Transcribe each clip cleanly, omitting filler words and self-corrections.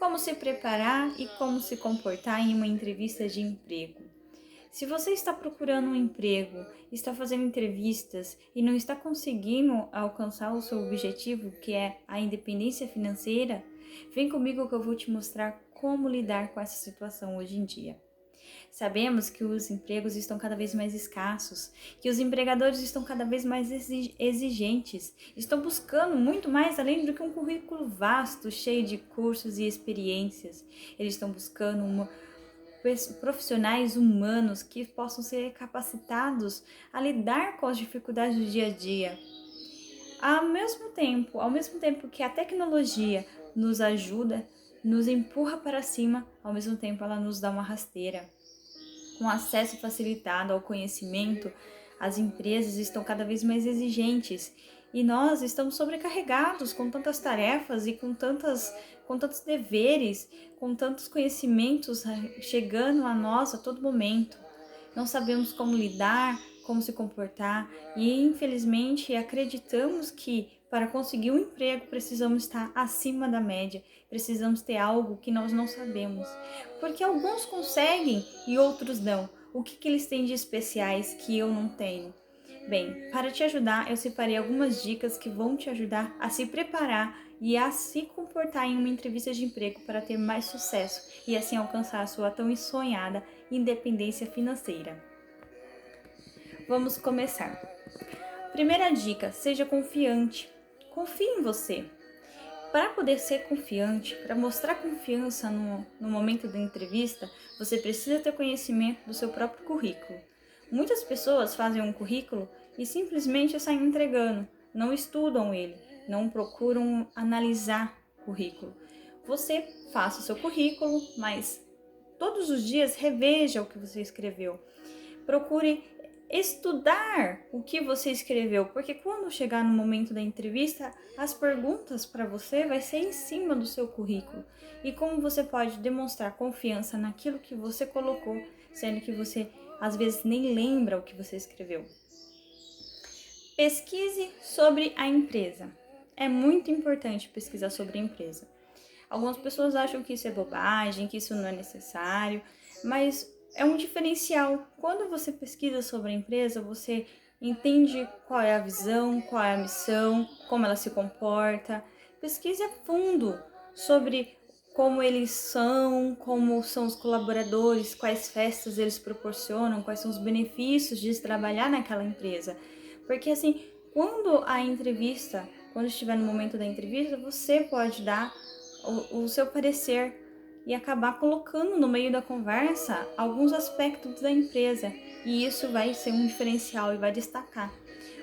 Como se preparar e como se comportar em uma entrevista de emprego. Se você está procurando um emprego, está fazendo entrevistas e não está conseguindo alcançar o seu objetivo, que é a independência financeira, vem comigo que eu vou te mostrar como lidar com essa situação hoje em dia. Sabemos que os empregos estão cada vez mais escassos, que os empregadores estão cada vez mais exigentes, estão buscando muito mais além do que um currículo vasto, cheio de cursos e experiências. Eles estão buscando profissionais humanos que possam ser capacitados a lidar com as dificuldades do dia a dia. Ao mesmo tempo que a tecnologia nos ajuda, nos empurra para cima, ao mesmo tempo ela nos dá uma rasteira. Com acesso facilitado ao conhecimento, as empresas estão cada vez mais exigentes e nós estamos sobrecarregados com tantas tarefas e com tantos deveres, com tantos conhecimentos chegando a nós a todo momento. Não sabemos como lidar, como se comportar e, infelizmente, acreditamos que para conseguir um emprego precisamos estar acima da média, precisamos ter algo que nós não sabemos. Porque alguns conseguem e outros não. O que eles têm de especiais que eu não tenho? Bem, para te ajudar, eu separei algumas dicas que vão te ajudar a se preparar e a se comportar em uma entrevista de emprego para ter mais sucesso e assim alcançar a sua tão sonhada independência financeira. Vamos começar. Primeira dica: seja confiante. Confie em você. Para poder ser confiante, para mostrar confiança no momento da entrevista, você precisa ter conhecimento do seu próprio currículo. Muitas pessoas fazem um currículo e simplesmente saem entregando, não estudam ele, não procuram analisar o currículo. Você faça o seu currículo, mas todos os dias reveja o que você escreveu. Procure estudar o que você escreveu, porque quando chegar no momento da entrevista, as perguntas para você vai ser em cima do seu currículo. E como você pode demonstrar confiança naquilo que você colocou, sendo que você às vezes nem lembra o que você escreveu. Pesquise sobre a empresa. É muito importante pesquisar sobre a empresa. Algumas pessoas acham que isso é bobagem, que isso não é necessário, mas é um diferencial. Quando você pesquisa sobre a empresa, você entende qual é a visão, qual é a missão, como ela se comporta. Pesquise a fundo sobre como são os colaboradores, quais festas eles proporcionam, quais são os benefícios de trabalhar naquela empresa. Porque assim, quando estiver no momento da entrevista, você pode dar o seu parecer e acabar colocando no meio da conversa alguns aspectos da empresa, e isso vai ser um diferencial e vai destacar.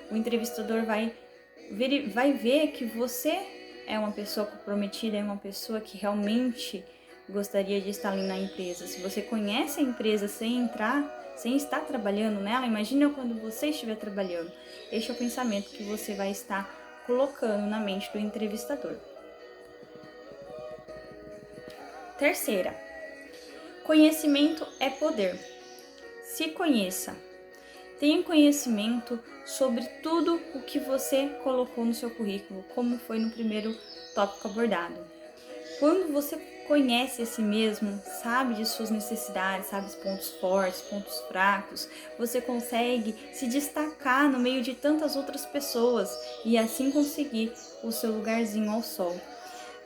O entrevistador vai ver que você é uma pessoa comprometida, é uma pessoa que realmente gostaria de estar ali na empresa. Se você conhece a empresa sem estar trabalhando nela, imagina quando você estiver trabalhando. Este é o pensamento que você vai estar colocando na mente do entrevistador. Terceira, conhecimento é poder. Se conheça. Tenha conhecimento sobre tudo o que você colocou no seu currículo, como foi no primeiro tópico abordado. Quando você conhece a si mesmo, sabe de suas necessidades, sabe os pontos fortes, pontos fracos, você consegue se destacar no meio de tantas outras pessoas e assim conseguir o seu lugarzinho ao sol.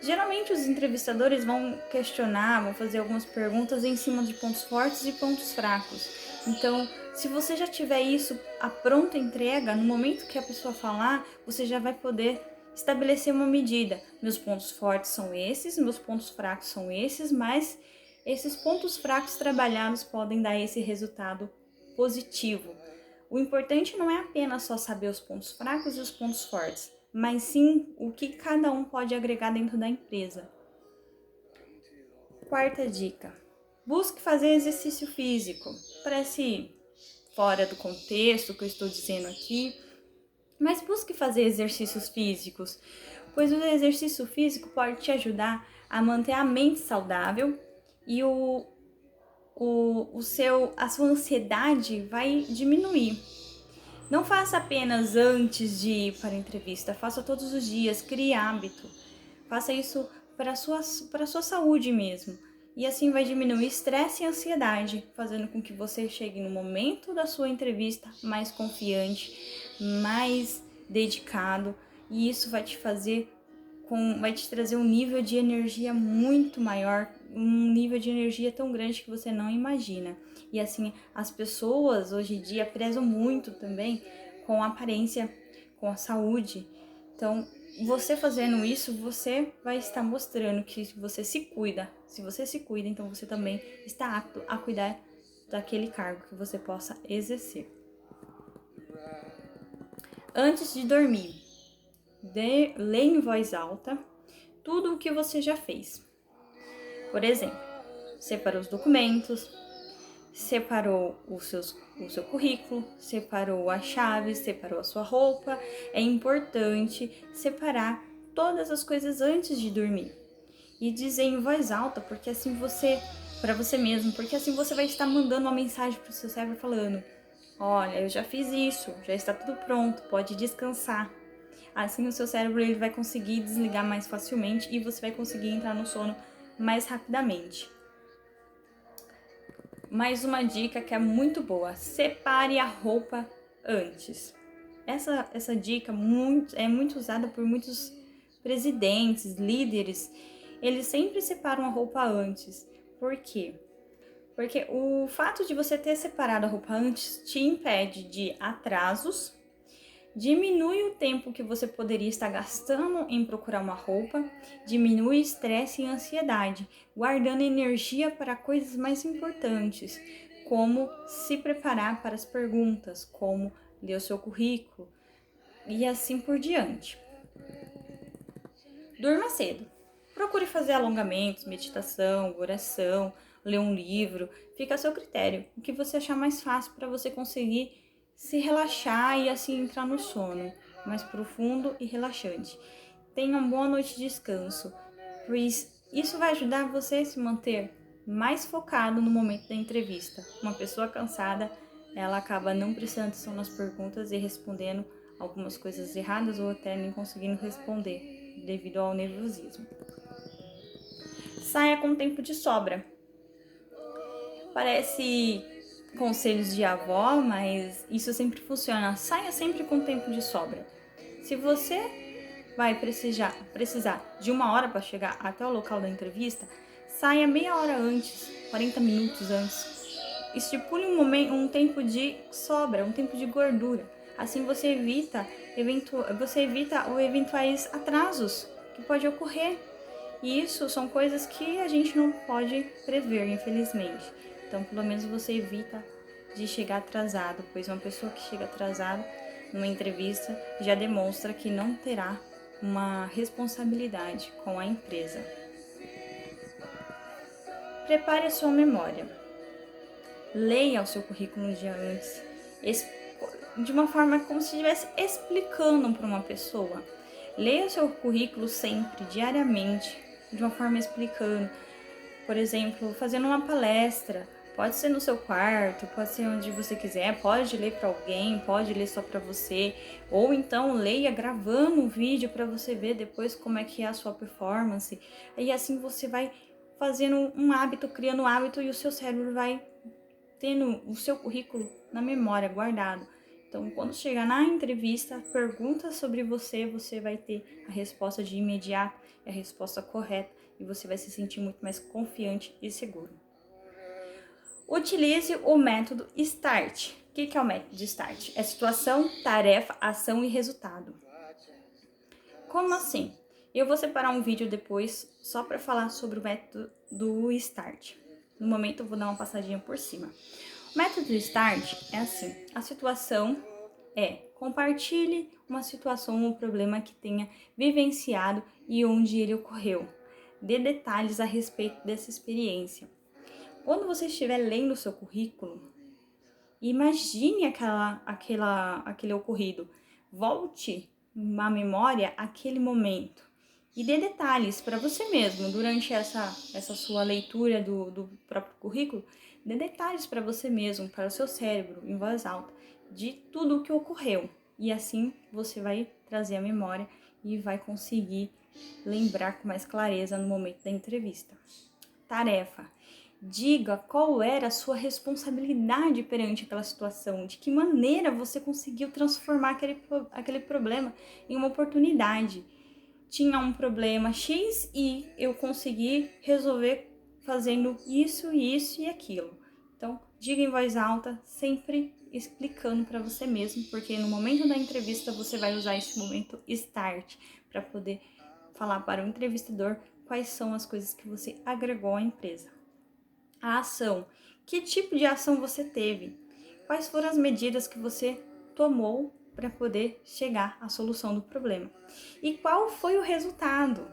Geralmente os entrevistadores vão questionar, vão fazer algumas perguntas em cima de pontos fortes e pontos fracos. Então, se você já tiver isso a pronta entrega, no momento que a pessoa falar, você já vai poder estabelecer uma medida. Meus pontos fortes são esses, meus pontos fracos são esses, mas esses pontos fracos trabalhados podem dar esse resultado positivo. O importante não é apenas só saber os pontos fracos e os pontos fortes, mas sim o que cada um pode agregar dentro da empresa. Quarta dica: busque fazer exercício físico. Parece fora do contexto que eu estou dizendo aqui, mas busque fazer exercícios físicos, pois o exercício físico pode te ajudar a manter a mente saudável e a sua ansiedade vai diminuir. Não faça apenas antes de ir para a entrevista, faça todos os dias, crie hábito. Faça isso para a sua saúde mesmo. E assim vai diminuir o estresse e a ansiedade, fazendo com que você chegue no momento da sua entrevista mais confiante, mais dedicado, e isso vai te vai te trazer um nível de energia muito maior, um nível de energia tão grande que você não imagina. E assim, as pessoas hoje em dia prezam muito também com a aparência, com a saúde. Então, você fazendo isso, você vai estar mostrando que você se cuida. Se você se cuida, então você também está apto a cuidar daquele cargo que você possa exercer. Antes de dormir, leia em voz alta tudo o que você já fez. Por exemplo, separou os documentos, separou o seu currículo, separou as chaves, separou a sua roupa. É importante separar todas as coisas antes de dormir. E dizer em voz alta, porque assim para você mesmo, porque assim você vai estar mandando uma mensagem para o seu cérebro falando: olha, eu já fiz isso, já está tudo pronto, pode descansar. Assim o seu cérebro ele vai conseguir desligar mais facilmente e você vai conseguir entrar no sono mais rapidamente. Mais uma dica que é muito boa: separe a roupa antes. Essa dica é muito usada por muitos presidentes, líderes. Eles sempre separam a roupa antes. Por quê? Porque o fato de você ter separado a roupa antes te impede de atrasos, diminui o tempo que você poderia estar gastando em procurar uma roupa, diminui estresse e ansiedade, guardando energia para coisas mais importantes, como se preparar para as perguntas, como ler o seu currículo e assim por diante. Durma cedo. Procure fazer alongamentos, meditação, oração, ler um livro, fica a seu critério, o que você achar mais fácil para você conseguir se relaxar e assim entrar no sono mais profundo e relaxante. Tenha uma boa noite de descanso, pois isso vai ajudar você a se manter mais focado no momento da entrevista. Uma pessoa cansada, ela acaba não prestando atenção nas perguntas e respondendo algumas coisas erradas ou até nem conseguindo responder devido ao nervosismo. Saia com tempo de sobra. Parece conselhos de avó, mas isso sempre funciona. Saia sempre com tempo de sobra. Se você vai precisar de 1 hora para chegar até o local da entrevista, saia meia hora antes, 40 minutos antes. Estipule um tempo de sobra, um tempo de gordura. Assim você evita os eventuais atrasos que pode ocorrer. E isso são coisas que a gente não pode prever, infelizmente. Então, pelo menos você evita de chegar atrasado, pois uma pessoa que chega atrasada numa entrevista já demonstra que não terá uma responsabilidade com a empresa. Prepare a sua memória. Leia o seu currículo um dia antes, de uma forma como se estivesse explicando para uma pessoa. Leia o seu currículo sempre, diariamente, de uma forma explicando. Por exemplo, fazendo uma palestra. Pode ser no seu quarto, pode ser onde você quiser, pode ler para alguém, pode ler só para você, ou então leia gravando um vídeo para você ver depois como é que é a sua performance. E assim você vai fazendo um hábito, criando um hábito e o seu cérebro vai tendo o seu currículo na memória guardado. Então, quando chegar na entrevista, pergunta sobre você, você vai ter a resposta de imediato, a resposta correta e você vai se sentir muito mais confiante e seguro. Utilize o método START. O que é o método START? É situação, tarefa, ação e resultado. Como assim? Eu vou separar um vídeo depois só para falar sobre o método do START. No momento eu vou dar uma passadinha por cima. O método START é assim: a situação é compartilhe uma situação ou um problema que tenha vivenciado e onde ele ocorreu. Dê detalhes a respeito dessa experiência. Quando você estiver lendo o seu currículo, imagine aquele ocorrido. Volte à memória aquele momento e dê detalhes para você mesmo durante essa sua leitura do próprio currículo. Dê detalhes para você mesmo, para o seu cérebro, em voz alta, de tudo o que ocorreu. E assim você vai trazer a memória e vai conseguir lembrar com mais clareza no momento da entrevista. Tarefa. Diga qual era a sua responsabilidade perante aquela situação, de que maneira você conseguiu transformar aquele problema em uma oportunidade. Tinha um problema X e eu consegui resolver fazendo isso, isso e aquilo. Então, diga em voz alta, sempre explicando para você mesmo, porque no momento da entrevista você vai usar esse momento start para poder falar para o entrevistador quais são as coisas que você agregou à empresa. A ação. Que tipo de ação você teve? Quais foram as medidas que você tomou para poder chegar à solução do problema? E qual foi o resultado?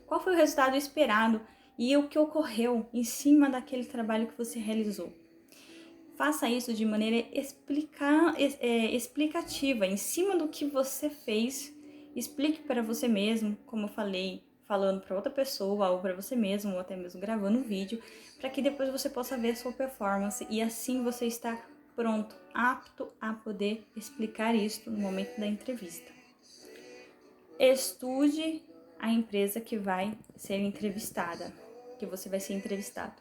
Qual foi o resultado esperado e o que ocorreu em cima daquele trabalho que você realizou? Faça isso de maneira explicativa, em cima do que você fez. Explique para você mesmo, como eu falei, falando para outra pessoa, ou para você mesmo, ou até mesmo gravando um vídeo, para que depois você possa ver a sua performance e assim você está pronto, apto a poder explicar isso no momento da entrevista. Estude a empresa que vai ser entrevistada, que você vai ser entrevistado.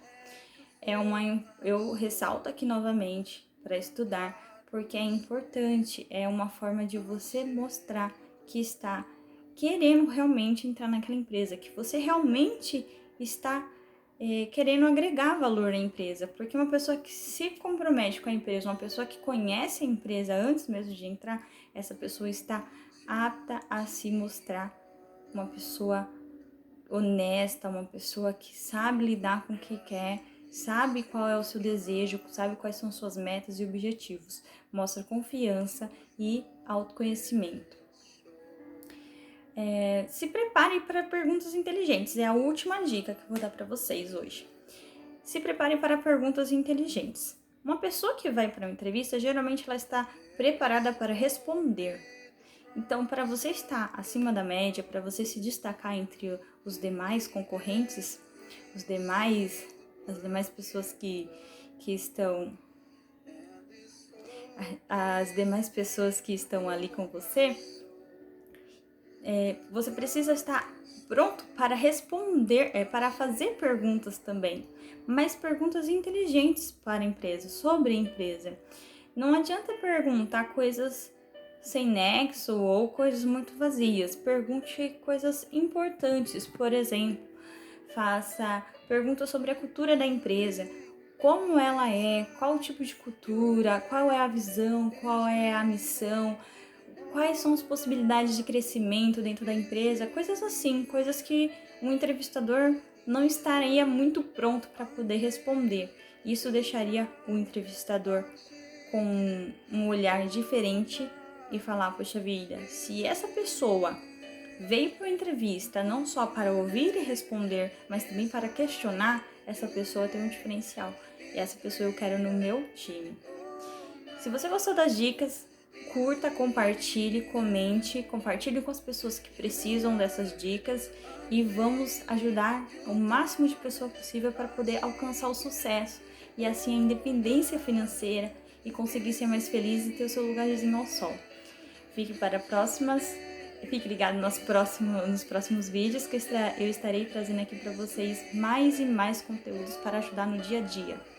Eu ressalto aqui novamente para estudar, porque é importante, é uma forma de você mostrar que está querendo realmente entrar naquela empresa, que você realmente está querendo agregar valor à empresa, porque uma pessoa que se compromete com a empresa, uma pessoa que conhece a empresa antes mesmo de entrar, essa pessoa está apta a se mostrar uma pessoa honesta, uma pessoa que sabe lidar com o que quer, sabe qual é o seu desejo, sabe quais são suas metas e objetivos. Mostra confiança e autoconhecimento. Se prepare para perguntas inteligentes. É a última dica que eu vou dar para vocês hoje. Se prepare para perguntas inteligentes. Uma pessoa que vai para uma entrevista, geralmente ela está preparada para responder. Então, para você estar acima da média, para você se destacar entre os demais concorrentes, as demais pessoas que estão, as demais pessoas que estão ali com você, você precisa estar pronto para responder, para fazer perguntas também, mas perguntas inteligentes para a empresa, sobre a empresa. Não adianta perguntar coisas sem nexo ou coisas muito vazias. Pergunte coisas importantes, por exemplo, faça perguntas sobre a cultura da empresa, como ela é, qual o tipo de cultura, qual é a visão, qual é a missão, quais são as possibilidades de crescimento dentro da empresa, coisas assim, coisas que um entrevistador não estaria muito pronto para poder responder. Isso deixaria o entrevistador com um olhar diferente e falar, poxa vida, se essa pessoa veio para uma entrevista não só para ouvir e responder, mas também para questionar, essa pessoa tem um diferencial. E essa pessoa eu quero no meu time. Se você gostou das dicas, curta, compartilhe, comente, compartilhe com as pessoas que precisam dessas dicas e vamos ajudar o máximo de pessoas possível para poder alcançar o sucesso e assim a independência financeira e conseguir ser mais feliz e ter o seu lugarzinho ao sol. Fique ligado nos próximos vídeos que eu estarei trazendo aqui para vocês mais e mais conteúdos para ajudar no dia a dia.